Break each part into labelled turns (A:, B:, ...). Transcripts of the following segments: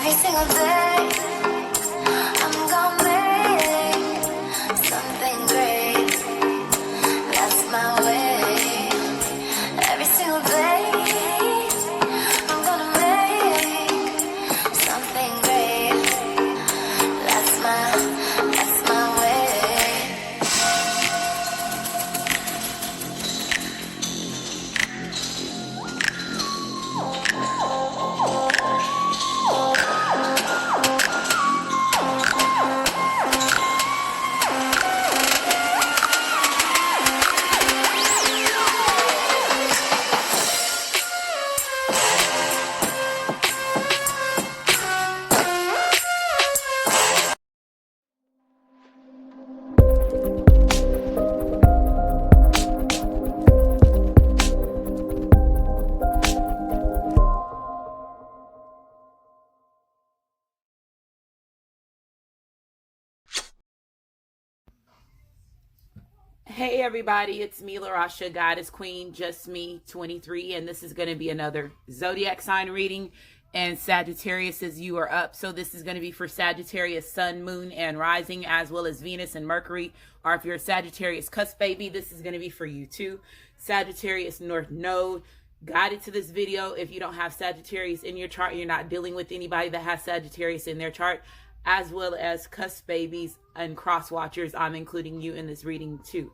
A: Every single day, I'm gonna make something great. That's my way. Every single day, I'm gonna make something great. That's my way.
B: Hey everybody, it's me, Larasha, Goddess Queen, Just Me 23, and this is going to be another zodiac sign reading. And Sagittarius, as you are up, so this is going to be for Sagittarius, Sun, Moon, and Rising, as well as Venus and Mercury. Or if you're a Sagittarius cusp baby, this is going to be for you too. Sagittarius North Node. Guided to this video, if you don't have Sagittarius in your chart, you're not dealing with anybody that has Sagittarius in their chart, as well as cusp babies and cross watchers. I'm including you in this reading too.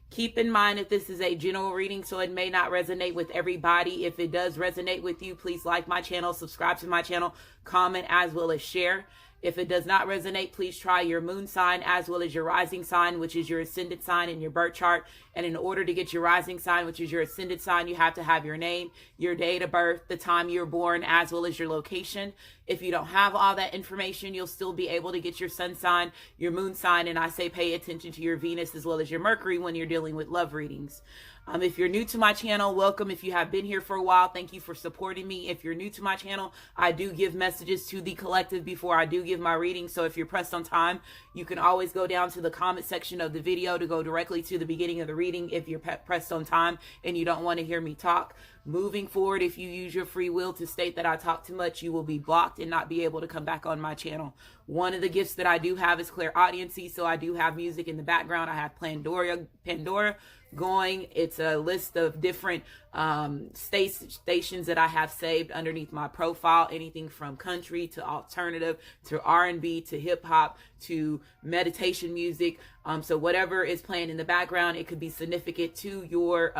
B: Keep in mind that this is a general reading, so it may not resonate with everybody. If it does resonate with you, please like my channel, subscribe to my channel, comment, as well as share. If it does not resonate, please try your moon sign as well as your rising sign, which is your ascendant sign in your birth chart. And in order to get your rising sign, which is your ascendant sign, you have to have your name, your date of birth, the time you were born, as well as your location. If you don't have all that information, you'll still be able to get your sun sign, your moon sign, and I say pay attention to your Venus as well as your Mercury when you're dealing with love readings. If you're new to my channel, welcome. If you have been here for a while, thank you for supporting me. If you're new to my channel, I do give messages to the collective before I do give my reading. So if you're pressed on time, you can always go down to the comment section of the video to go directly to the beginning of the reading if you're pressed on time and you don't want to hear me talk. Moving forward, if you use your free will to state that I talk too much, you will be blocked and not be able to come back on my channel. One of the gifts that I do have is clairaudiency, so I do have music in the background. I have Pandora going. It's a list of different stations that I have saved underneath my profile, anything from country to alternative to R&B to hip hop to meditation music. So whatever is playing in the background, it could be significant to your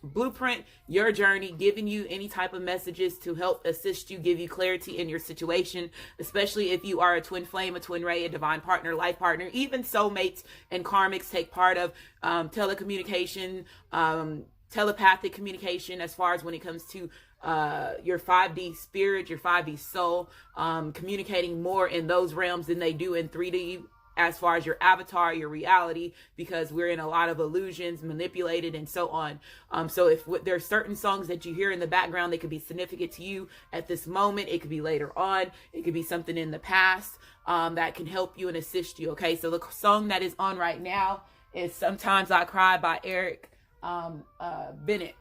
B: blueprint, your journey, giving you any type of messages to help assist you, give you clarity in your situation, especially if you are a twin flame, a twin ray, a divine partner, life partner. Even soulmates and karmics take part of telecommunication, telepathic communication, as far as when it comes to your 5D spirit, your 5D soul, communicating more in those realms than they do in 3D as far as your avatar, your reality, because we're in a lot of illusions, manipulated, and so on. So if there's certain songs that you hear in the background that could be significant to you at this moment, it could be later on, it could be something in the past that can help you and assist you. Okay, so the song that is on right now is Sometimes I Cry by Eric Bennett.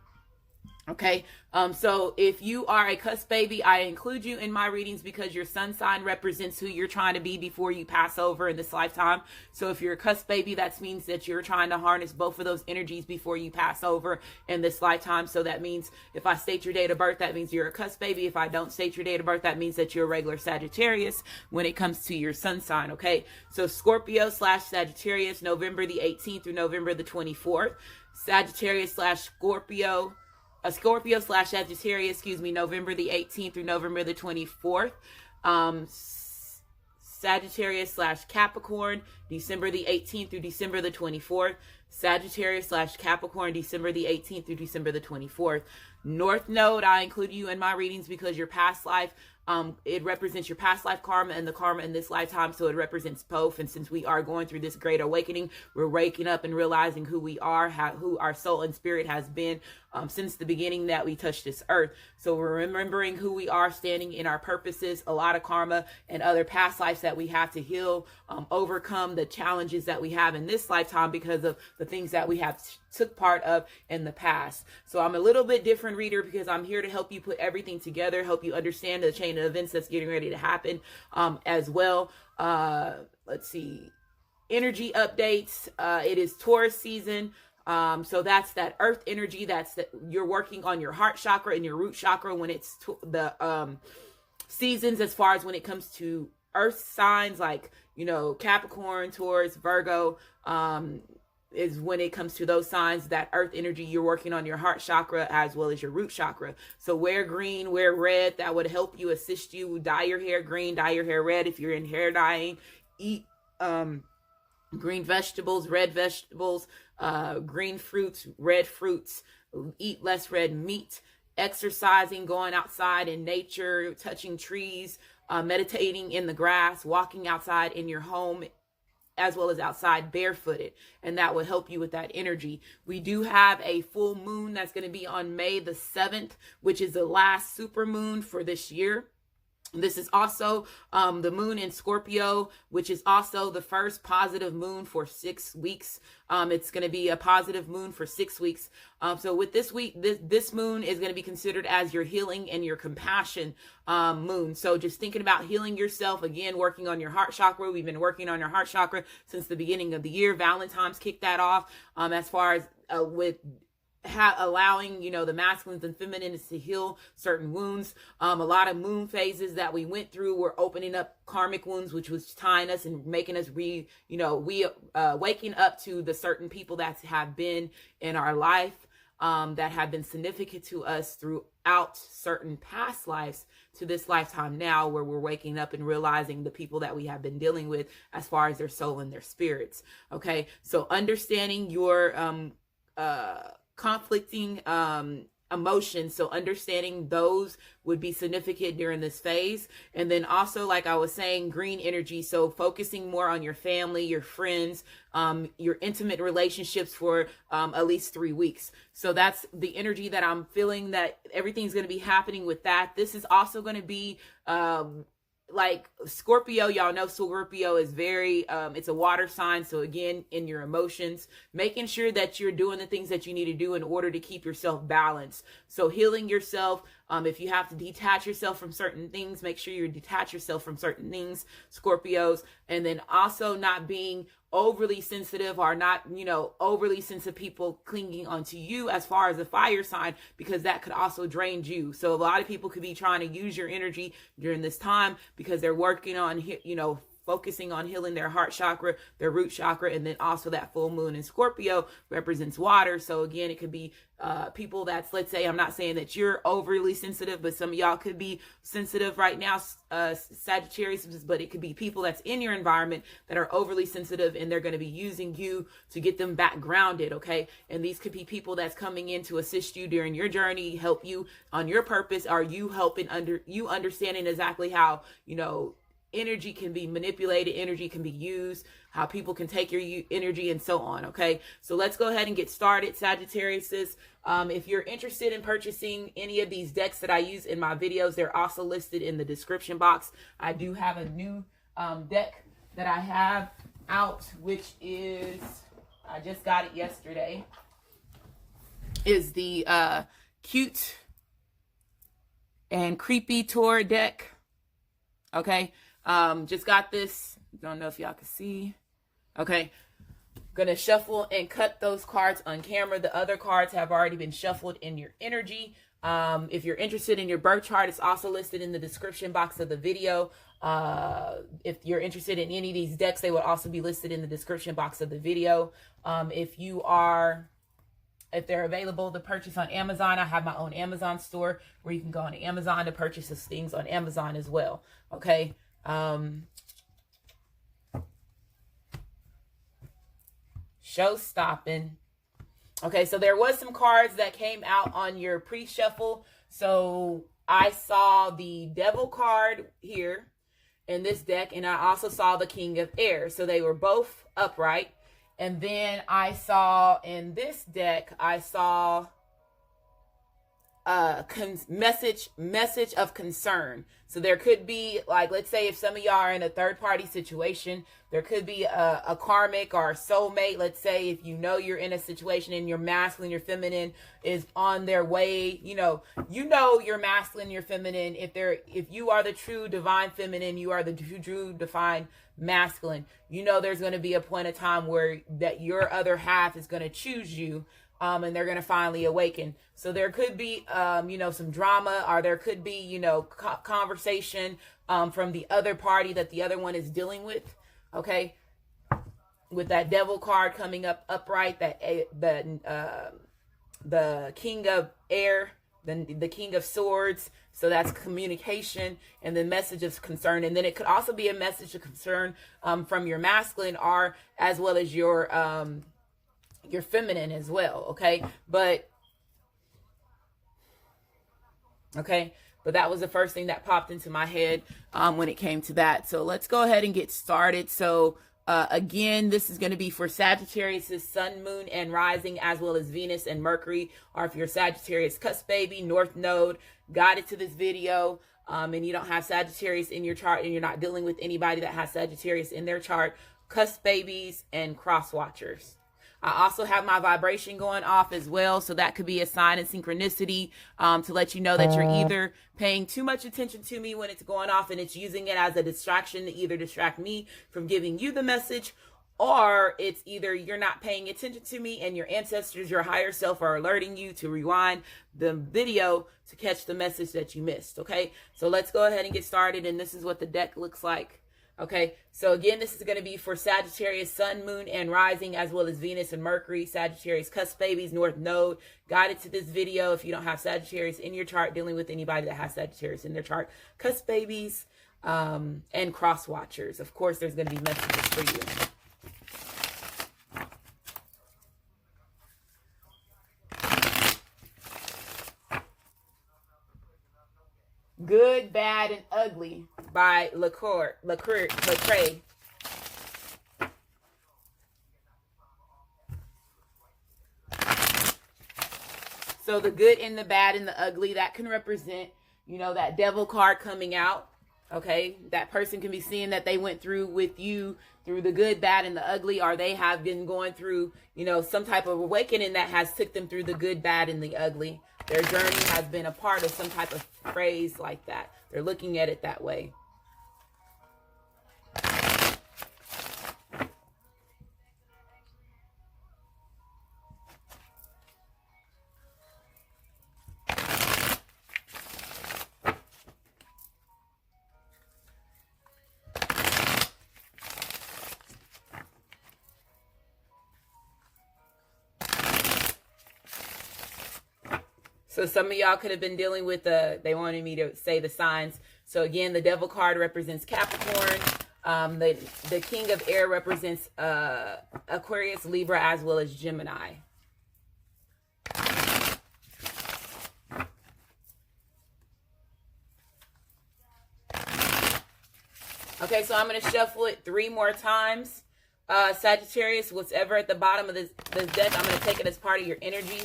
B: Okay, so if you are a cusp baby, I include you in my readings because your sun sign represents who you're trying to be before you pass over in this lifetime. So if you're a cusp baby, that means that you're trying to harness both of those energies before you pass over in this lifetime. So that means if I state your date of birth, that means you're a cusp baby. If I don't state your date of birth, that means that you're a regular Sagittarius when it comes to your sun sign. Okay, so Scorpio / Sagittarius, November the 18th through November the 24th. Sagittarius / Scorpio / Sagittarius, November the 18th through November the 24th. Sagittarius / Capricorn, December the 18th through December the 24th. Sagittarius / Capricorn, December the 18th through December the 24th. North Node, I include you in my readings because your past life, it represents your past life karma and the karma in this lifetime, so it represents both. And since we are going through this great awakening, we're waking up and realizing who we are, who our soul and spirit has been since the beginning that we touched this earth. So we're remembering who we are, standing in our purposes, a lot of karma and other past lives that we have to heal, overcome the challenges that we have in this lifetime because of the things that we have took part of in the past. So I'm a little bit different reader because I'm here to help you put everything together, help you understand the chain of events that's getting ready to happen as well. Let's see. Energy updates. It is Taurus season. So that's that earth energy. That's that you're working on your heart chakra and your root chakra when it's the seasons, as far as when it comes to earth signs like, you know, Capricorn, Taurus, Virgo, is when it comes to those signs, that earth energy, you're working on your heart chakra as well as your root chakra. So wear green, wear red. That would help you, assist you. Dye your hair green, dye your hair red if you're in hair dyeing. Eat green vegetables, red vegetables, green fruits, red fruits. Eat less red meat. Exercising, going outside in nature, touching trees, meditating in the grass, walking outside in your home, as well as outside barefooted, and that will help you with that energy. We do have a full moon that's going to be on May the 7th, which is the last super moon for this year. This is also the moon in Scorpio, which is also the first positive moon for 6 weeks. It's going to be a positive moon for 6 weeks. So with this week, this moon is going to be considered as your healing and your compassion moon. So just thinking about healing yourself, again, working on your heart chakra. We've been working on your heart chakra since the beginning of the year. Valentine's kicked that off as far as with allowing, you know, the masculines and feminines to heal certain wounds. A lot of moon phases that we went through were opening up karmic wounds, which was tying us and making us waking up to the certain people that have been in our life, that have been significant to us throughout certain past lives to this lifetime now, where we're waking up and realizing the people that we have been dealing with as far as their soul and their spirits. Okay. So understanding your, conflicting emotions, so understanding those would be significant during this phase. And then also, like I was saying, green energy, so focusing more on your family, your friends, your intimate relationships for at least 3 weeks. So that's the energy that I'm feeling, that everything's going to be happening with that. This is also going to be like Scorpio. Y'all know Scorpio is very it's a water sign. So again, in your emotions, making sure that you're doing the things that you need to do in order to keep yourself balanced. So healing yourself, if you have to detach yourself from certain things, make sure you detach yourself from certain things, Scorpios. And then also not being overly sensitive, or not, you know, overly sensitive people clinging onto you as far as a fire sign, because that could also drain you. So a lot of people could be trying to use your energy during this time because they're working on, you know, focusing on healing their heart chakra, their root chakra, and then also that full moon in Scorpio represents water. So again, it could be people that's, let's say, I'm not saying that you're overly sensitive, but some of y'all could be sensitive right now, Sagittarius, but it could be people that's in your environment that are overly sensitive, and they're going to be using you to get them back grounded, okay? And these could be people that's coming in to assist you during your journey, help you on your purpose, or you helping understanding exactly how, you know, energy can be manipulated, energy can be used, how people can take your energy, and so on. Okay, so let's go ahead and get started, Sagittarius. If you're interested in purchasing any of these decks that I use in my videos, they're also listed in the description box. I do have a new deck that I have out, which is, I just got it yesterday, is the Cute and Creepy Tour deck. Okay, just got this. Don't know if y'all can see. Okay, gonna shuffle and cut those cards on camera. The other cards have already been shuffled in your energy. If you're interested in your birth chart, it's also listed in the description box of the video. If you're interested in any of these decks, they will also be listed in the description box of the video. If they're available to purchase on Amazon, I have my own Amazon store where you can go on Amazon to purchase these things on Amazon as well. Okay. Show stopping. Okay, so there was some cards that came out on your pre-shuffle. So I saw the Devil card here in this deck, and I also saw the King of Air. So they were both upright. And then I saw in this deck, I saw message of concern. So there could be, like, let's say if some of y'all are in a third party situation, there could be a karmic or a soulmate. Let's say if you know you're in a situation and your masculine, your feminine is on their way, you know your masculine, your feminine. If you are the true divine feminine, you are the true divine masculine. You know there's going to be a point of time where that your other half is going to choose you. And they're going to finally awaken. So there could be, some drama, or there could be, conversation from the other party that the other one is dealing with. Okay, with that devil card coming up upright, that the king of air, the king of swords. So that's communication and the message of concern. And then it could also be a message of concern from your masculine, or as well as your feminine as well. Okay, but that was the first thing that popped into my head when it came to that. So let's go ahead and get started. So again, this is going to be for Sagittarius' sun, moon, and rising, as well as Venus and Mercury. Or if you're Sagittarius cusp baby, north node, guided to this video, and you don't have Sagittarius in your chart, and you're not dealing with anybody that has Sagittarius in their chart, cusp babies and cross watchers. I also have my vibration going off as well. So that could be a sign of synchronicity to let you know that you're either paying too much attention to me when it's going off and it's using it as a distraction to either distract me from giving you the message, or it's either you're not paying attention to me and your ancestors, your higher self, are alerting you to rewind the video to catch the message that you missed. Okay, so let's go ahead and get started. And this is what the deck looks like. Okay, so again, this is going to be for Sagittarius, sun, moon, and rising, as well as Venus and Mercury, Sagittarius cusp babies, north node, guided to this video. If you don't have Sagittarius in your chart, dealing with anybody that has Sagittarius in their chart, cusp babies, and cross watchers. Of course, there's going to be messages for you. Good, Bad, and Ugly by Lecrae. So the good and the bad and the ugly, that can represent, that devil card coming out. Okay, that person can be seeing that they went through with you through the good, bad, and the ugly, or they have been going through, some type of awakening that has took them through the good, bad, and the ugly. Their journey has been a part of some type of phrase like that. They're looking at it that way. So some of y'all could have been dealing with they wanted me to say the signs. So again, the devil card represents Capricorn. The king of air represents Aquarius, Libra, as well as Gemini. Okay, so I'm going to shuffle it 3 more times. Sagittarius, whatever at the bottom of this deck, I'm going to take it as part of your energy.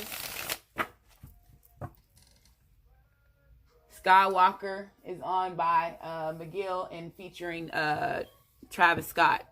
B: Skywalker is on by McGill and featuring Travis Scott.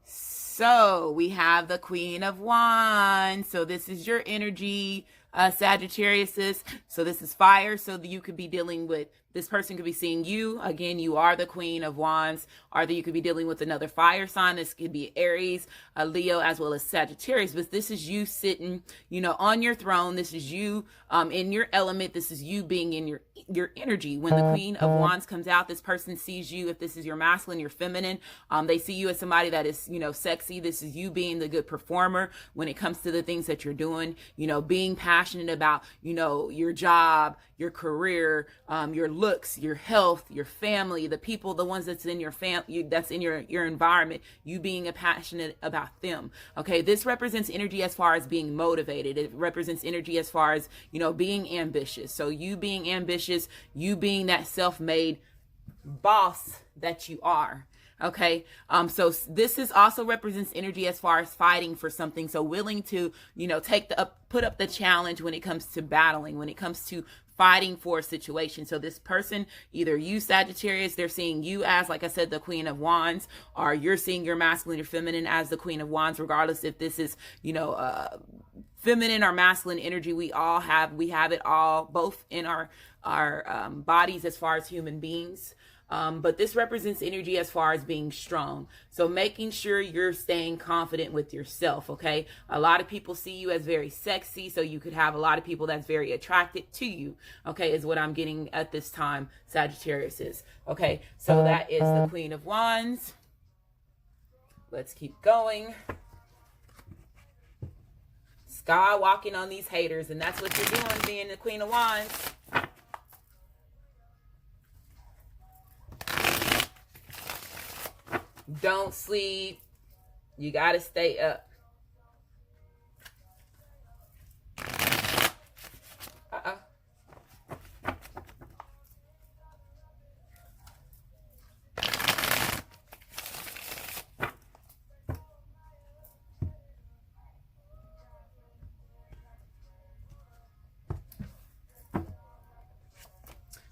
B: So we have the Queen of Wands. So this is your energy, Sagittarius. So this is fire. So that you could be dealing with, this person could be seeing you. Again, you are the Queen of Wands. Or that you could be dealing with another fire sign. This could be Aries, Leo, as well as Sagittarius. But this is you sitting, on your throne. This is you in your element. This is you being in your energy. When the Queen of Wands comes out, this person sees you. If this is your masculine, your feminine, they see you as somebody that is, sexy. This is you being the good performer when it comes to the things that you're doing, being passionate about, your job, your career, your looks, your health, your family, the people, the ones that's in your family, that's in your environment, you being passionate about them. Okay, this represents energy as far as being motivated. It represents energy as far as, being ambitious. So you being ambitious, you being that self-made boss that you are. Okay. So this is also represents energy as far as fighting for something. So willing to, take put up the challenge when it comes to battling, when it comes to fighting for a situation. So this person, either you, Sagittarius, they're seeing you as, like I said, the Queen of Wands, or you're seeing your masculine or feminine as the Queen of Wands, regardless if this is, feminine or masculine energy. We have it all, both in our bodies as far as human beings. But this represents energy as far as being strong. So making sure you're staying confident with yourself, okay? A lot of people see you as very sexy, so you could have a lot of people that's very attracted to you, okay, is what I'm getting at this time, Sagittarius is, okay? So that is the Queen of Wands. Let's keep going. Sky walking on these haters, and that's what you're doing, being the Queen of Wands. Don't sleep. You got to stay up.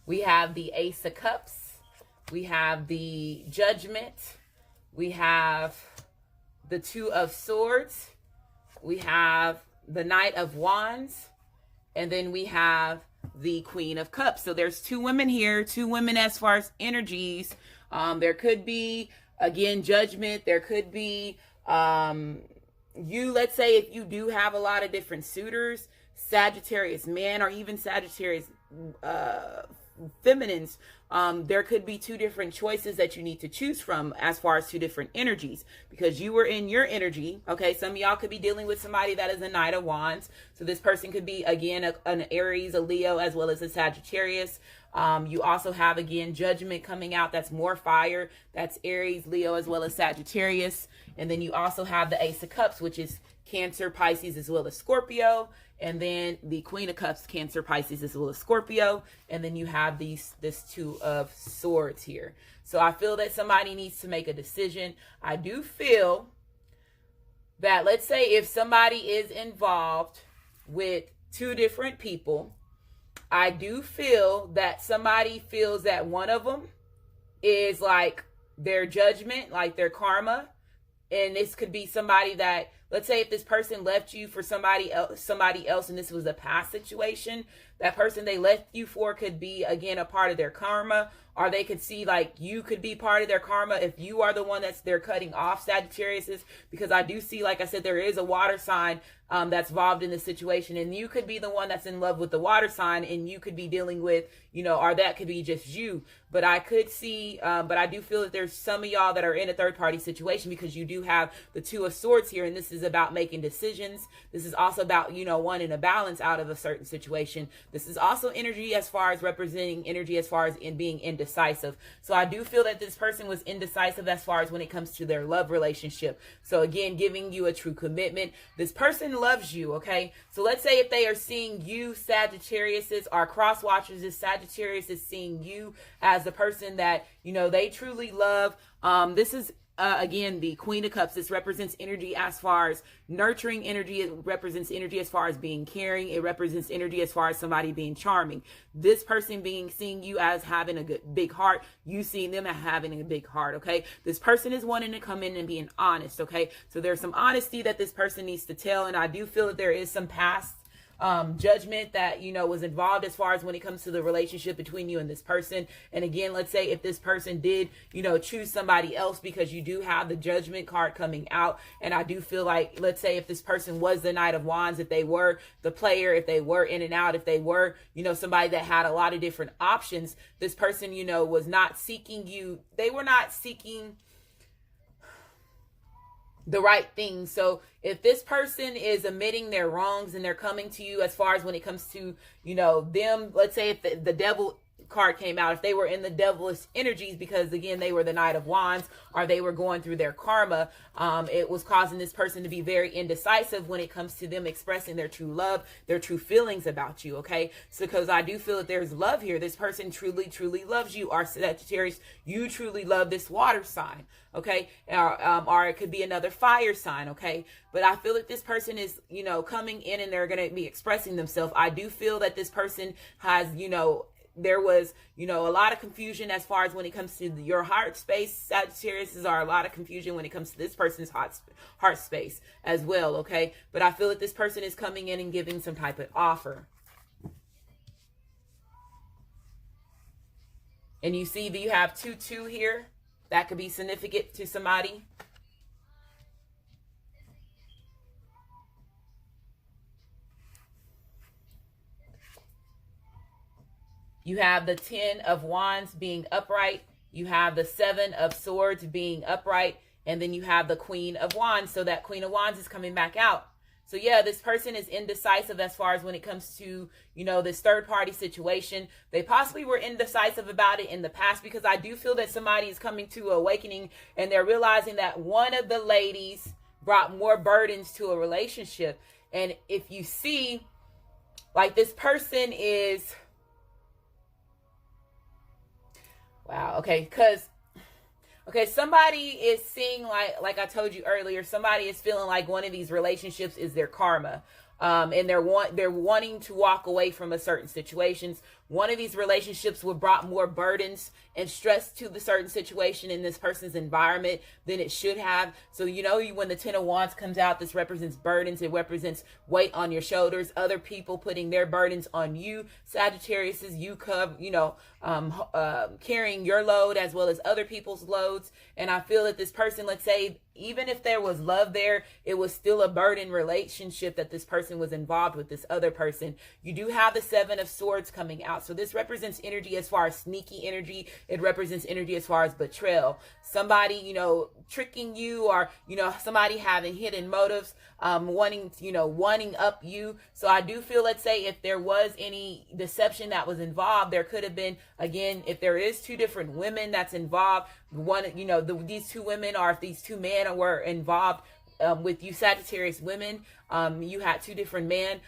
B: We have the Ace of Cups. We have the Judgment. We have the Two of Swords. We have the Knight of Wands. And then we have the Queen of Cups. So there's two women here, two women as far as energies. There could be, again, Judgment. There could be you, let's say if you do have a lot of different suitors, Sagittarius men or even Sagittarius feminines, there could be two different choices that you need to choose from as far as two different energies, because you were in your energy. Okay, some of y'all could be dealing with somebody that is a Knight of Wands. So this person could be, again, an Aries, a Leo, as well as a Sagittarius. You also have, again, Judgment coming out. That's more fire. That's Aries, Leo, as well as Sagittarius. And then you also have the Ace of Cups, which is Cancer, Pisces, as well as Scorpio. And then the Queen of Cups, Cancer, Pisces, as well as Scorpio. And then you have this Two of Swords here. So I feel that somebody needs to make a decision. I do feel that, let's say if somebody is involved with two different people, I do feel that somebody feels that one of them is like their judgment, like their karma. And this could be somebody that, let's say if this person left you for somebody else and this was a past situation, that person they left you for could be, again, a part of their karma, or they could see like you could be part of their karma if you are the one they're cutting off, Sagittarius, because I do see, like I said, there is a water sign that's involved in this situation, and you could be the one that's in love with the water sign, and you could be dealing with, or that could be just you. But I could see, but I do feel that there's some of y'all that are in a third party situation, because you do have the Two of Swords here, and this is about making decisions. This is also about, wanting a balance out of a certain situation. This is also energy as far as representing energy as far as in being indecisive. So I do feel that this person was indecisive as far as when it comes to their love relationship. So again, giving you a true commitment. This person loves you, okay? So let's say if they are seeing you, Sagittarius, or cross watchers, this Sagittarius is seeing you as the person that, they truly love. This is again, the Queen of Cups. This represents energy as far as nurturing energy. It represents energy as far as being caring. It represents energy as far as somebody being charming. This person seeing you as having a big heart. You seeing them as having a big heart, okay? This person is wanting to come in and being honest, okay? So there's some honesty that this person needs to tell, and I do feel that there is some past judgment that was involved as far as when it comes to the relationship between you and this person. And again, let's say if this person did choose somebody else, because you do have the Judgment card coming out, and I do feel like, let's say if this person was the Knight of Wands, if they were the player, if they were in and out, if they were somebody that had a lot of different options, this person was not seeking you. They were not seeking the right thing. So if this person is admitting their wrongs and they're coming to you as far as when it comes to them, let's say if the devil card came out, if they were in the devilish energies, because again, they were the Knight of Wands, or they were going through their karma, it was causing this person to be very indecisive when it comes to them expressing their true love, their true feelings about you. Okay, so because I do feel that there's love here. This person truly loves you, or Sagittarius, you truly love this water sign. Okay, or it could be another fire sign. Okay, but I feel that this person is, coming in and they're going to be expressing themselves. I do feel that this person has, there was, a lot of confusion as far as when it comes to your heart space. Sagittarius are a lot of confusion when it comes to this person's heart space as well. Okay, but I feel that this person is coming in and giving some type of offer. And you see that you have 2-2 here. That could be significant to somebody. You have the 10 of Wands being upright. You have the 7 of Swords being upright. And then you have the Queen of Wands. So that Queen of Wands is coming back out. So yeah, this person is indecisive as far as when it comes to, this third party situation. They possibly were indecisive about it in the past, because I do feel that somebody is coming to awakening and they're realizing that one of the ladies brought more burdens to a relationship. And if you see, like, this person is, wow, okay, somebody is seeing, like I told you earlier, somebody is feeling like one of these relationships is their karma. And they're wanting to walk away from a certain situations. One of these relationships would brought more burdens and stress to the certain situation in this person's environment than it should have. So, when the 10 of Wands comes out, this represents burdens. It represents weight on your shoulders, other people putting their burdens on you. Sagittarius is you carrying your load as well as other people's loads. And I feel that this person, let's say, even if there was love there, it was still a burden relationship that this person was involved with, this other person. You do have the 7 of Swords coming out. So this represents energy as far as sneaky energy. It represents energy as far as betrayal. Somebody, tricking you, or, somebody having hidden motives, wanting up you. So I do feel, let's say, if there was any deception that was involved, there could have been, again, if there is 2 different women that's involved, these 2 women, or if these 2 men were involved with you Sagittarius women, you had 2 different men,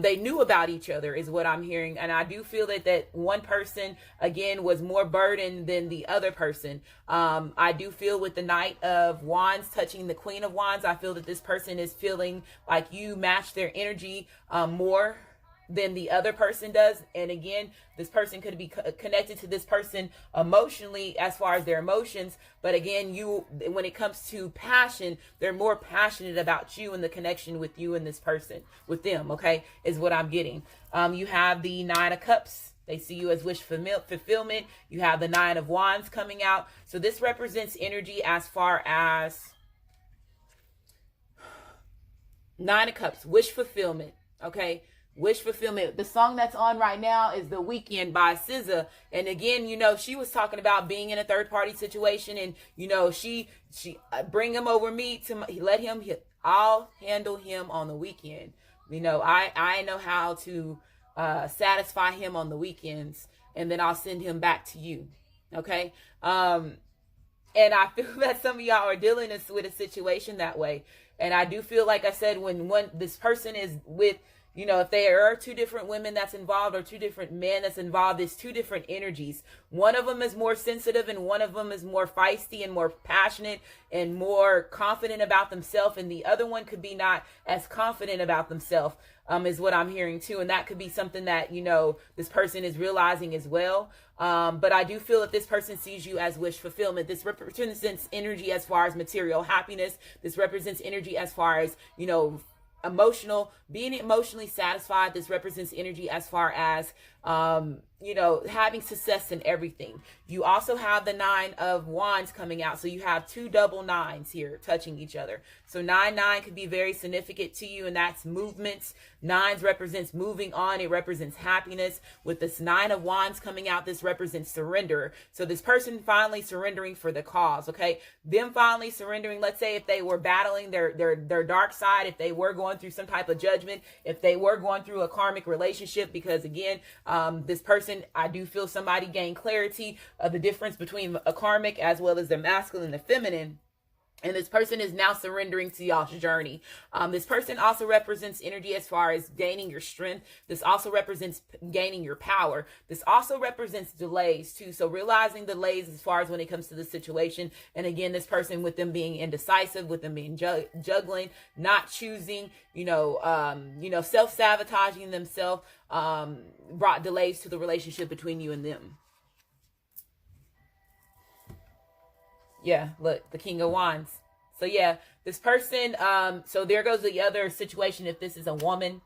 B: they knew about each other is what I'm hearing. And I do feel that one person, again, was more burdened than the other person. I do feel with the Knight of Wands touching the Queen of Wands, I feel that this person is feeling like you match their energy more than the other person does. And again, this person could be connected to this person emotionally as far as their emotions. But again, when it comes to passion, they're more passionate about you and the connection with you and this person, with them, okay, is what I'm getting. You have the 9 of Cups. They see you as wish fulfillment. You have the 9 of Wands coming out. So this represents energy as far as 9 of Cups, wish fulfillment, okay? Wish fulfillment. The song that's on right now is The Weekend by SZA. And again, she was talking about being in a third party situation, and, she bring him over me to let him, I'll handle him on the weekend. I know how to satisfy him on the weekends, and then I'll send him back to you. Okay. And I feel that some of y'all are dealing with a situation that way. And I do feel, like I said, when this person is with, if there are 2 different women that's involved, or 2 different men that's involved, it's 2 different energies. One of them is more sensitive, and one of them is more feisty and more passionate and more confident about themselves. And the other one could be not as confident about themselves, is what I'm hearing too. And that could be something that, this person is realizing as well. But I do feel that this person sees you as wish fulfillment. This represents energy as far as material happiness. This represents energy as far as, being emotionally satisfied. This represents energy as far as, having success in everything. You also have the 9 of Wands coming out. So you have 2 double 9s here touching each other. So 9 could be very significant to you, and that's movements. 9s represents moving on. It represents happiness. With this 9 of Wands coming out, this represents surrender. So this person finally surrendering for the cause, okay? Them finally surrendering, let's say if they were battling their dark side, if they were going through some type of judgment, if they were going through a karmic relationship, because again, This person, I do feel somebody gain clarity of the difference between a karmic as well as the masculine and the feminine. And this person is now surrendering to y'all's journey. This person also represents energy as far as gaining your strength. This also represents gaining your power. This also represents delays too. So realizing delays as far as when it comes to the situation. And again, this person with them being indecisive, with them being juggling, not choosing, self-sabotaging themselves, brought delays to the relationship between you and them. Yeah, look, the King of Wands. So yeah, this person, so there goes the other situation. If this is a woman,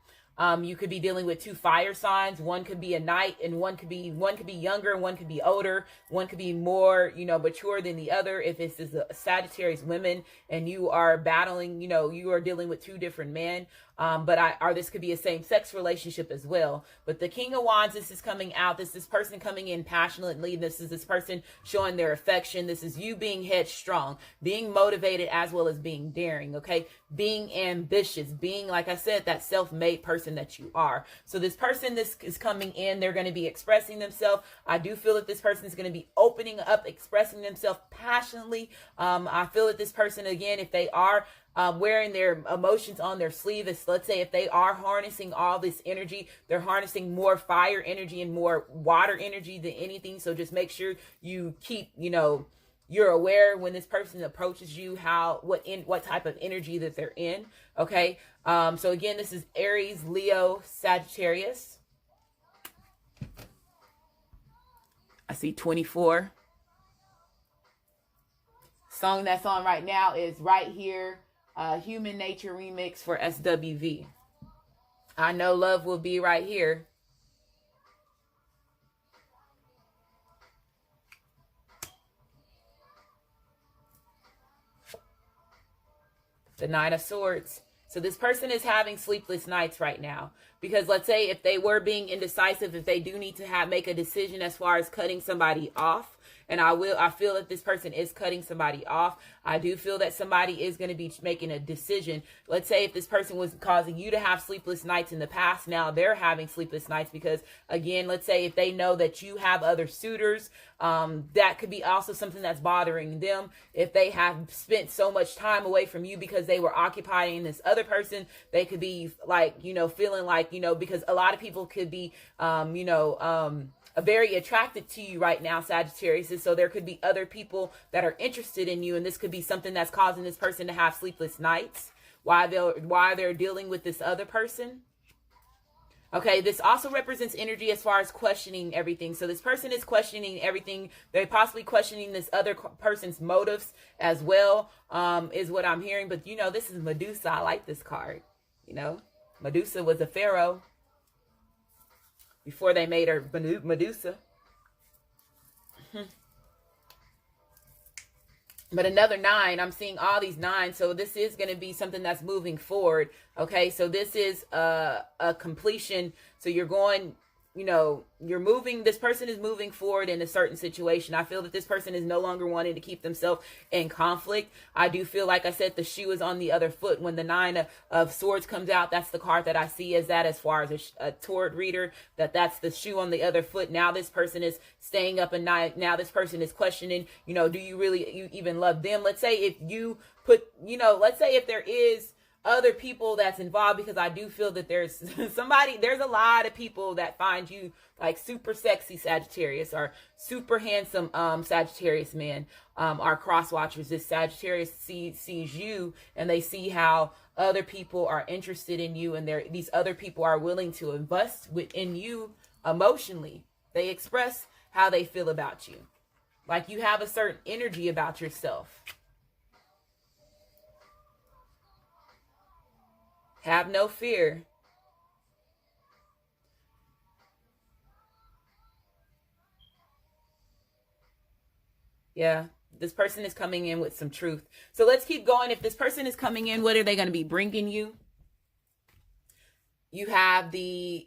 B: you could be dealing with two fire signs. One could be a knight, and one could be younger, and one could be older. One could be more, mature than the other. If this is a Sagittarius women and you are battling, you are dealing with two different men. Or this could be a same-sex relationship as well. But the King of Wands, this is coming out. This is person coming in passionately. This is this person showing their affection. This is you being headstrong, being motivated as well as being daring, okay? Being ambitious, being, like I said, that self-made person that you are. So this person, this is coming in. They're going to be expressing themselves. I do feel that this person is going to be opening up, expressing themselves passionately. I feel that this person, again, if they are wearing their emotions on their sleeve, let's say if they are harnessing all this energy, they're harnessing more fire energy and more water energy than anything. So just make sure you keep, you're aware when this person approaches you, what type of energy that they're in. Okay. So again, this is Aries, Leo, Sagittarius. I see 24. Song that's on right now is Right Here. Human Nature remix for SWV. I know love will be right here. The Nine of Swords. So this person is having sleepless nights right now. Because let's say if they were being indecisive, if they do need to make a decision as far as cutting somebody off, and I feel that this person is cutting somebody off. I do feel that somebody is going to be making a decision. Let's say if this person was causing you to have sleepless nights in the past, now they're having sleepless nights because, again, let's say if they know that you have other suitors, that could be also something that's bothering them. If they have spent so much time away from you because they were occupying this other person, they could be like, feeling like, because a lot of people could be, very attracted to you right now, Sagittarius. So there could be other people that are interested in you, and this could be something that's causing this person to have sleepless nights while they're dealing with this other person. Okay, this also represents energy as far as questioning everything. So this person is questioning everything. They're possibly questioning this other person's motives as well, is what I'm hearing. But, this is Medusa. I like this card. Medusa was a pharaoh before they made her Medusa. But another 9, I'm seeing all these 9. So this is going to be something that's moving forward. Okay, so this is a completion. So you're going, this person is moving forward in a certain situation. I feel that this person is no longer wanting to keep themselves in conflict. I do feel, like I said, the shoe is on the other foot. When the 9 of Swords comes out, that's the card that I see as that, as far as a tarot reader, that's the shoe on the other foot. Now this person is staying up at night. Now this person is questioning, do you even love them? Let's say if you put, let's say if there is other people that's involved, because I do feel that there's a lot of people that find you like super sexy Sagittarius or super handsome Sagittarius men are cross watchers. This Sagittarius sees you, and they see how other people are interested in you, and these other people are willing to invest within you emotionally. They express how they feel about you. Like you have a certain energy about yourself. Have no fear. Yeah, this person is coming in with some truth. So let's keep going. If this person is coming in, what are they going to be bringing you? you have the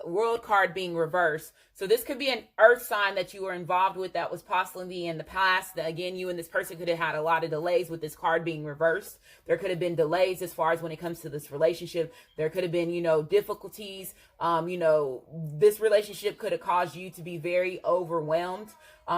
B: world card being reversed. So this could be an earth sign that you were involved with that was possibly in the past. That, again, you and this person could have had a lot of delays with this card being reversed. There could have been delays as far as when it comes to this relationship. There could have been, difficulties. This relationship could have caused you to be very overwhelmed.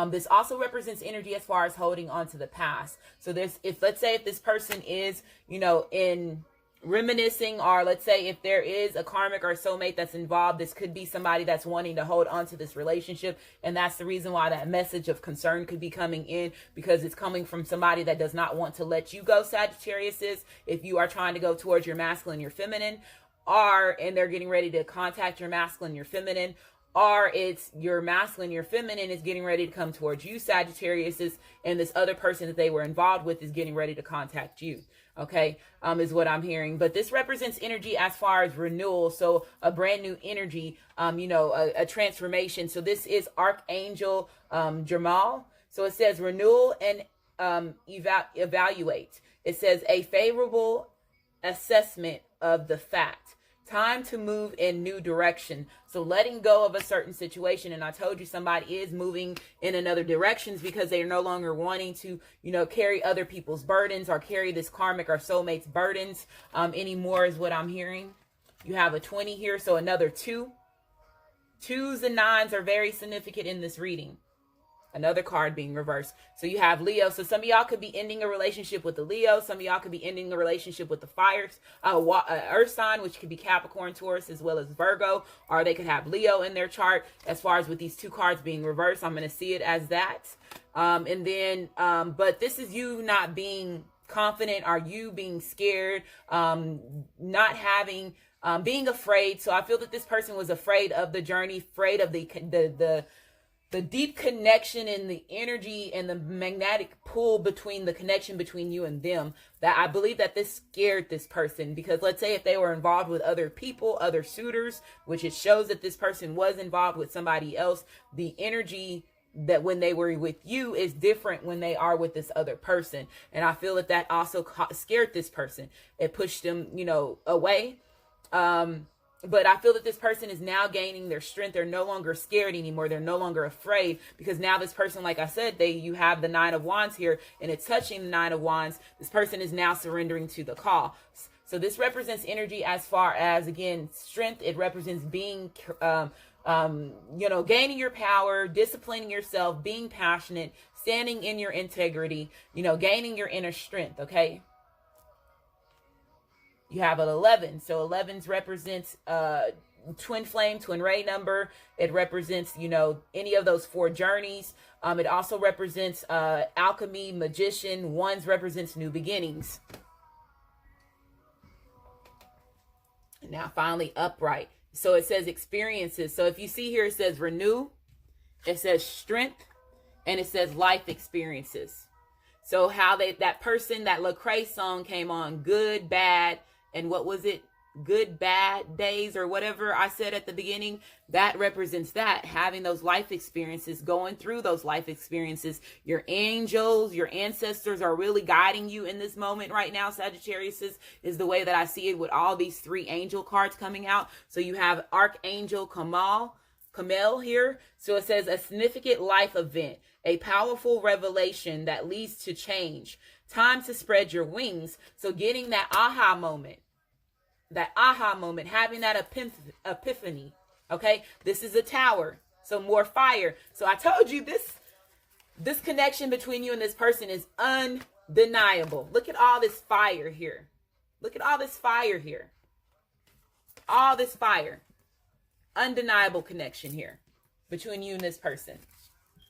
B: This also represents energy as far as holding on to the past. So let's say if this person is, in reminiscing, or let's say if there is a karmic or soulmate that's involved, this could be somebody that's wanting to hold on to this relationship, and that's the reason why that message of concern could be coming in, because it's coming from somebody that does not want to let you go, Sagittarius. If you are trying to go towards your masculine, your feminine, and they're getting ready to contact your masculine, your feminine, or it's your masculine, your feminine is getting ready to come towards you, Sagittarius, and this other person that they were involved with is getting ready to contact you. Okay, is what I'm hearing. But this represents energy as far as renewal. So a brand new energy, a transformation. So this is Archangel Jamal. So it says renewal and evaluate. It says a favorable assessment of the fact. Time to move in new direction. So letting go of a certain situation. And I told you somebody is moving in another directions because they're no longer wanting to, carry other people's burdens or carry this karmic or soulmate's burdens anymore, is what I'm hearing. You have a 20 here, so another 2. 2s and 9s are very significant in this reading. Another card being reversed. So you have Leo. So some of y'all could be ending a relationship with the Leo. Some of y'all could be ending a relationship with the fires, earth sign, which could be Capricorn, Taurus, as well as Virgo. Or they could have Leo in their chart. As far as with these 2 cards being reversed, I'm going to see it as that. But this is you not being confident, or you being scared, not having, being afraid. So I feel that this person was afraid of the journey, afraid of the deep connection and the energy and the magnetic pull between the connection between you and them, that I believe that this scared this person. Because let's say if they were involved with other people, other suitors, which it shows that this person was involved with somebody else, the energy that when they were with you is different when they are with this other person. And I feel that also scared this person. It pushed them, away. But I feel that this person is now gaining their strength. They're no longer scared anymore. They're no longer afraid, because now this person, like I said, you have the 9 of Wands here, and it's touching the 9 of Wands. This person is now surrendering to the call. So this represents energy as far as, again, strength. It represents being, gaining your power, disciplining yourself, being passionate, standing in your integrity, gaining your inner strength. Okay. You have an 11. So 11s represents twin flame, twin ray number. It represents, any of those 4 journeys. It also represents alchemy, magician. 1s represents new beginnings. And now finally upright. So it says experiences. So if you see here, it says renew, it says strength, and it says life experiences. So how that person, that Lecrae song came on, good, bad, and what was it? Good, bad days, or whatever I said at the beginning, that represents that, having those life experiences, going through those life experiences. Your angels, your ancestors are really guiding you in this moment right now, Sagittarius, is the way that I see it with all these 3 angel cards coming out. So you have Archangel Kamel here. So it says a significant life event, a powerful revelation that leads to change. Time to spread your wings. So getting that aha moment, having that epiphany. Okay. This is a tower. So more fire. So I told you this connection between you and this person is undeniable. Look at all this fire here. Look at all this fire here. All this fire. Undeniable connection here between you and this person.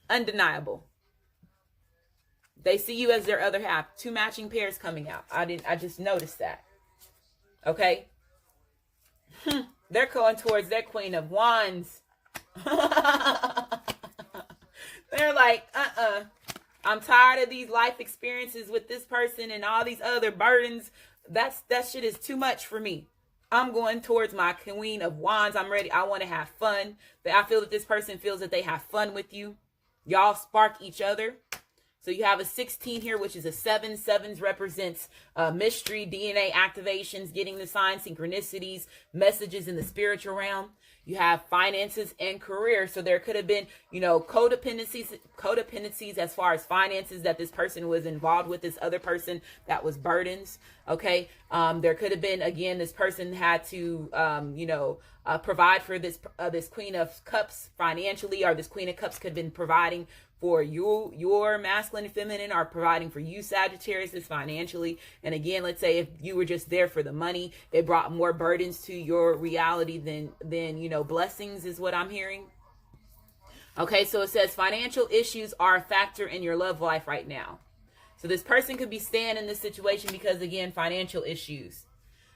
B: Undeniable. They see you as their other half. 2 matching pairs coming out. I just noticed that. Okay. They're going towards their Queen of Wands. They're like, I'm tired of these life experiences with this person and all these other burdens. That shit is too much for me. I'm going towards my Queen of Wands. I'm ready. I want to have fun. But I feel that this person feels that they have fun with you. Y'all spark each other. So you have a 16 here, which is a 7. Sevens represents mystery, DNA activations, getting the signs, synchronicities, messages in the spiritual realm. You have finances and career. So there could have been, codependencies as far as finances, that this person was involved with this other person that was burdens. Okay. There could have been, again, this person had to, provide for this Queen of Cups financially, or this Queen of Cups could have been providing for your masculine and feminine, are providing for you, Sagittarius, is financially. And again, let's say if you were just there for the money, it brought more burdens to your reality than blessings, is what I'm hearing. Okay, so it says financial issues are a factor in your love life right now. So this person could be staying in this situation because, again, financial issues.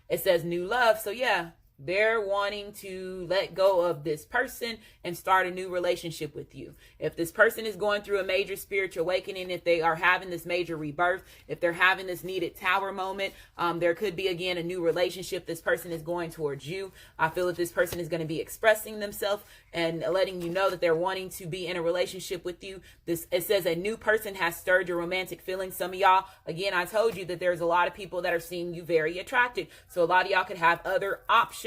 B: It says new love. So yeah, they're wanting to let go of this person and start a new relationship with you. If this person is going through a major spiritual awakening, if they are having this major rebirth, if they're having this needed tower moment, there could be, again, a new relationship. This person is going towards you. I feel that this person is going to be expressing themselves and letting you know that they're wanting to be in a relationship with you. It says a new person has stirred your romantic feelings. Some of y'all, again, I told you that there's a lot of people that are seeing you very attracted. So a lot of y'all could have other options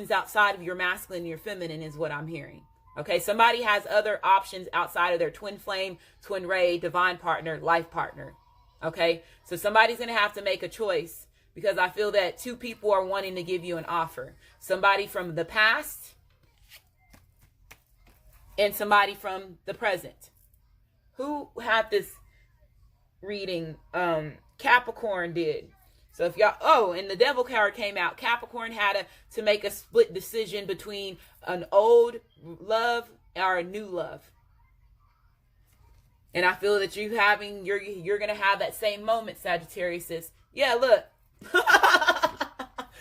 B: outside of your masculine and your feminine, is what I'm hearing. Okay, somebody has other options outside of their twin flame, twin ray, divine partner, life partner. Okay, so somebody's going to have to make a choice, because I feel that two people are wanting to give you an offer. Somebody from the past and somebody from the present. Who had this reading? Capricorn did. So if y'all, and the devil card came out. Capricorn had to make a split decision between an old love or a new love. And I feel that you're going to have that same moment, Sagittarius. Says, yeah, look.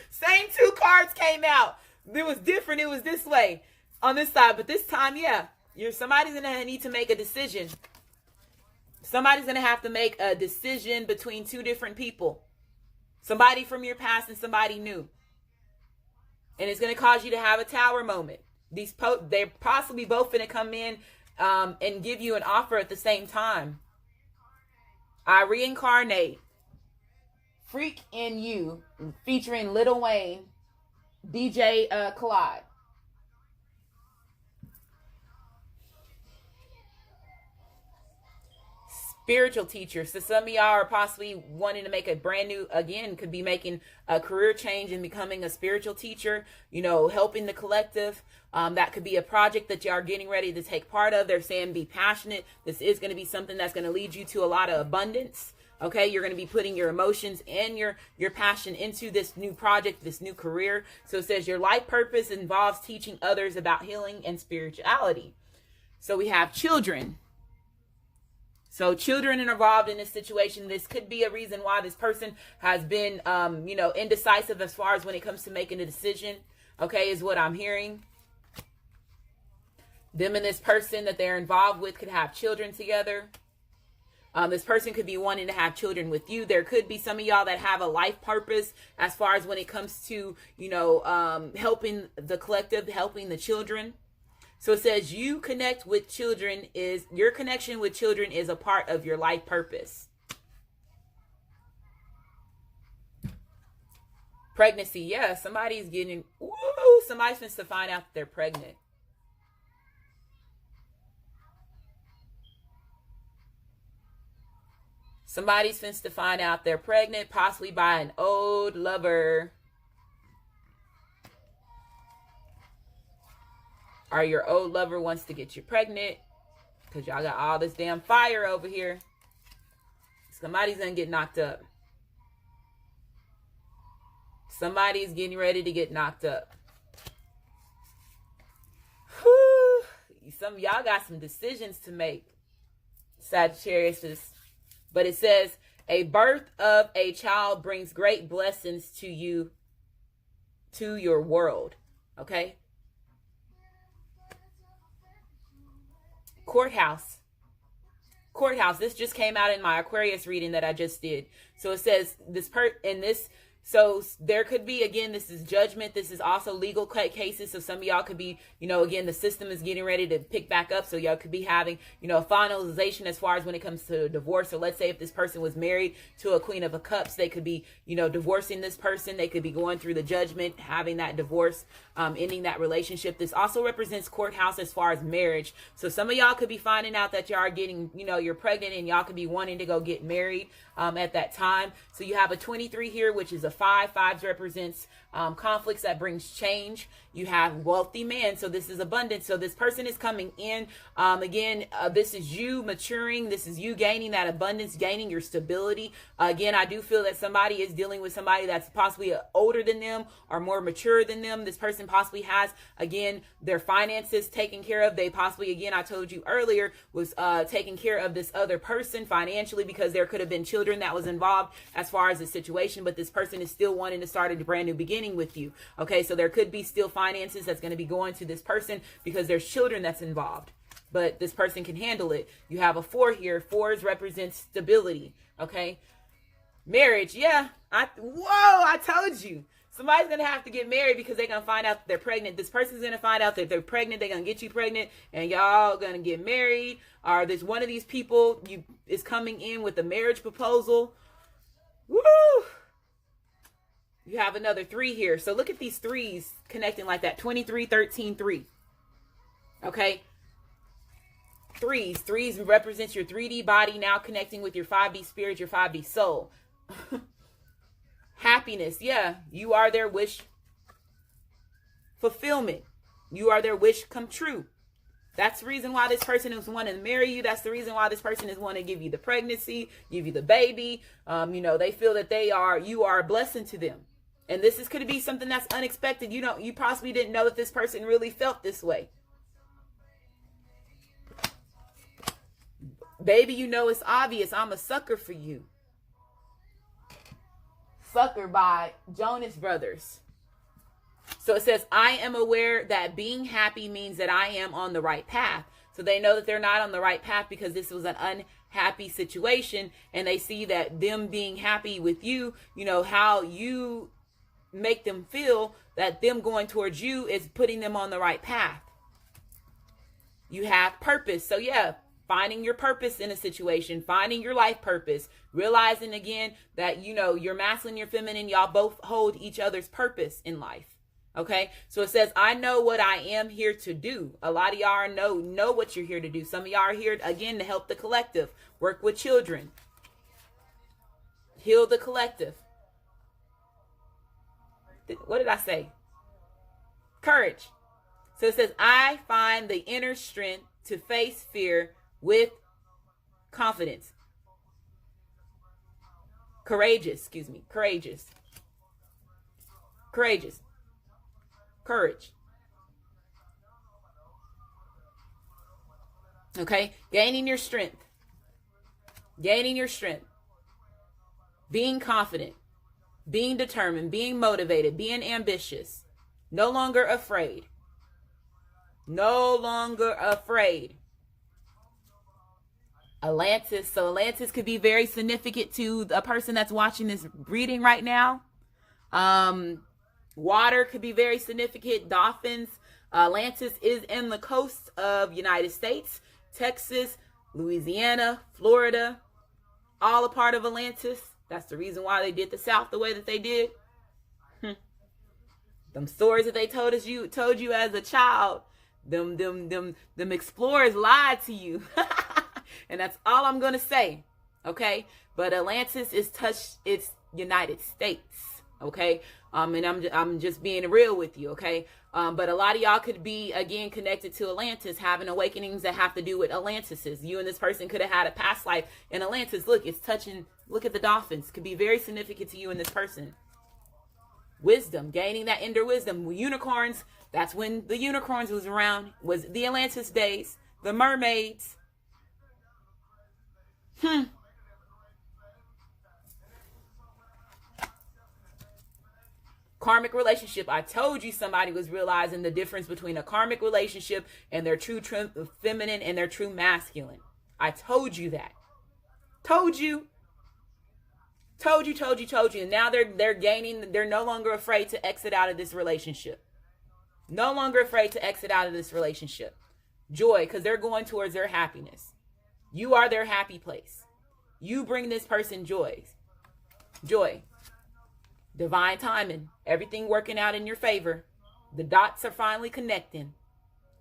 B: Same two cards came out. It was different. It was this way on this side. But this time, yeah, somebody's going to need to make a decision. Somebody's going to have to make a decision between two different people. Somebody from your past and somebody new. And it's going to cause you to have a tower moment. They're possibly both going to come in and give you an offer at the same time. I reincarnate. Freak in You, featuring Lil Wayne, DJ Khaled. Spiritual teacher. So some of y'all are possibly wanting to make a brand new, again, could be making a career change and becoming a spiritual teacher, helping the collective. That could be a project that you are getting ready to take part of. They're saying be passionate. This is going to be something that's going to lead you to a lot of abundance. Okay, you're going to be putting your emotions and your passion into this new project, this new career. So it says your life purpose involves teaching others about healing and spirituality. So we have children. So children are involved in this situation. This could be a reason why this person has been, indecisive as far as when it comes to making a decision. Okay, is what I'm hearing. Them and this person that they're involved with could have children together. This person could be wanting to have children with you. There could be some of y'all that have a life purpose as far as when it comes to, helping the collective, helping the children. So it says your connection with children is a part of your life purpose. Pregnancy, yeah, somebody's supposed to find out that they're pregnant. Somebody's supposed to find out they're pregnant, possibly by an old lover. Or your old lover wants to get you pregnant because y'all got all this damn fire over here. Somebody's going to get knocked up. Somebody's getting ready to get knocked up. Whew. Some of y'all got some decisions to make, Sagittarius. But it says, a birth of a child brings great blessings to you, to your world. Okay? Courthouse. This just came out in my Aquarius reading that I just did. So it says So there could be, again, this is judgment. This is also legal cases. So some of y'all could be, again, the system is getting ready to pick back up. So y'all could be having, a finalization as far as when it comes to divorce. So let's say if this person was married to a Queen of Cups, they could be, divorcing this person. They could be going through the judgment, having that divorce, ending that relationship. This also represents courthouse as far as marriage. So some of y'all could be finding out that y'all are getting, you're pregnant, and y'all could be wanting to go get married at that time. So you have a 23 here, which is a 5. 5 represents conflicts that brings change. You have wealthy man, so this is abundance. So this person is coming in. Again, this is you maturing. This is you gaining that abundance, gaining your stability. Again, I do feel that somebody is dealing with somebody that's possibly older than them or more mature than them. This person possibly has, again, their finances taken care of. They possibly, again, I told you earlier, was taking care of this other person financially, because there could have been children that was involved as far as the situation, but this person is still wanting to start a brand new beginning with you. Okay, so there could be still finances that's going to be going to this person because there's children that's involved, but this person can handle it. You have a 4 here. 4s represent stability. Okay, marriage. Yeah, I told you. Somebody's going to have to get married because they're going to find out that they're pregnant. This person's going to find out that they're pregnant. They're going to get you pregnant, and y'all going to get married. Or there's one of these people is coming in with a marriage proposal. Woo! You have another 3 here. So look at these 3s connecting like that. 23, 13, 3. Okay. 3s represents your 3D body now connecting with your 5D spirit, your 5D soul. Happiness. Yeah. You are their wish fulfillment. You are their wish come true. That's the reason why this person is wanting to marry you. That's the reason why this person is wanting to give you the pregnancy, give you the baby. They feel that you are a blessing to them. And this could be something that's unexpected. You possibly didn't know that this person really felt this way. Baby, it's obvious. I'm a sucker for you. Sucker by Jonas Brothers. So it says, I am aware that being happy means that I am on the right path. So they know that they're not on the right path because this was an unhappy situation. And they see that them being happy with you, how you make them feel, that them going towards you is putting them on the right path. You have purpose. So yeah, finding your purpose in a situation, finding your life purpose, realizing again that, your masculine, your feminine, y'all both hold each other's purpose in life. Okay, so it says, I know what I am here to do. A lot of y'all know what you're here to do. Some of y'all are here, again, to help the collective, work with children, heal the collective. What did I say? Courage. So it says, I find the inner strength to face fear with confidence. Courageous. Courageous. Courage. Okay, gaining your strength. Being confident, being determined, being motivated, being ambitious. No longer afraid. Atlantis. So Atlantis could be very significant to a person that's watching this reading right now. Water could be very significant. Dolphins. Atlantis is in the coast of United States, Texas, Louisiana, Florida, all a part of Atlantis. That's the reason why they did the South the way that they did. Them stories that they told you as a child, them explorers lied to you. And that's all I'm going to say. Okay. But Atlantis it's United States. Okay. And I'm just being real with you. Okay. But a lot of y'all could be, again, connected to Atlantis, having awakenings that have to do with Atlantises. You and this person could have had a past life in Atlantis. Look, look at the dolphins. Could be very significant to you and this person. Wisdom, gaining that inner wisdom. Unicorns, that's when the unicorns was around, was the Atlantis days. The mermaids. Karmic relationship. I told you somebody was realizing the difference between a karmic relationship and their true feminine and their true masculine. I told you that. Told you. Told you. And now they're gaining, they're no longer afraid to exit out of this relationship. No longer afraid to exit out of this relationship. Joy, because they're going towards their happiness. You are their happy place. You bring this person joy. Joy. Divine timing. Everything working out in your favor. The dots are finally connecting.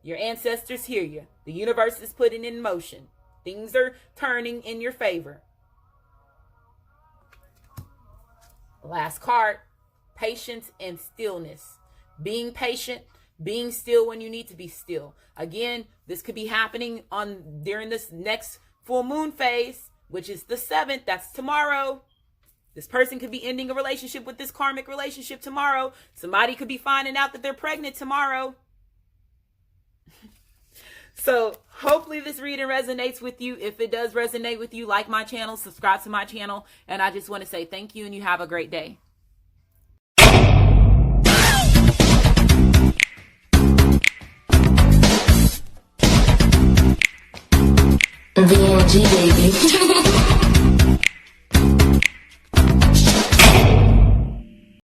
B: Your ancestors hear you. The universe is putting in motion. Things are turning in your favor. Last card. Patience and stillness. Being patient. Being still when you need to be still. Again, this could be happening during this next full moon phase, which is the 7th. That's tomorrow. This person could be ending a relationship with this karmic relationship tomorrow. Somebody could be finding out that they're pregnant tomorrow. So hopefully this reading resonates with you. If it does resonate with you, like my channel, subscribe to my channel. And I just want to say thank you and you have a great day.
A: VNG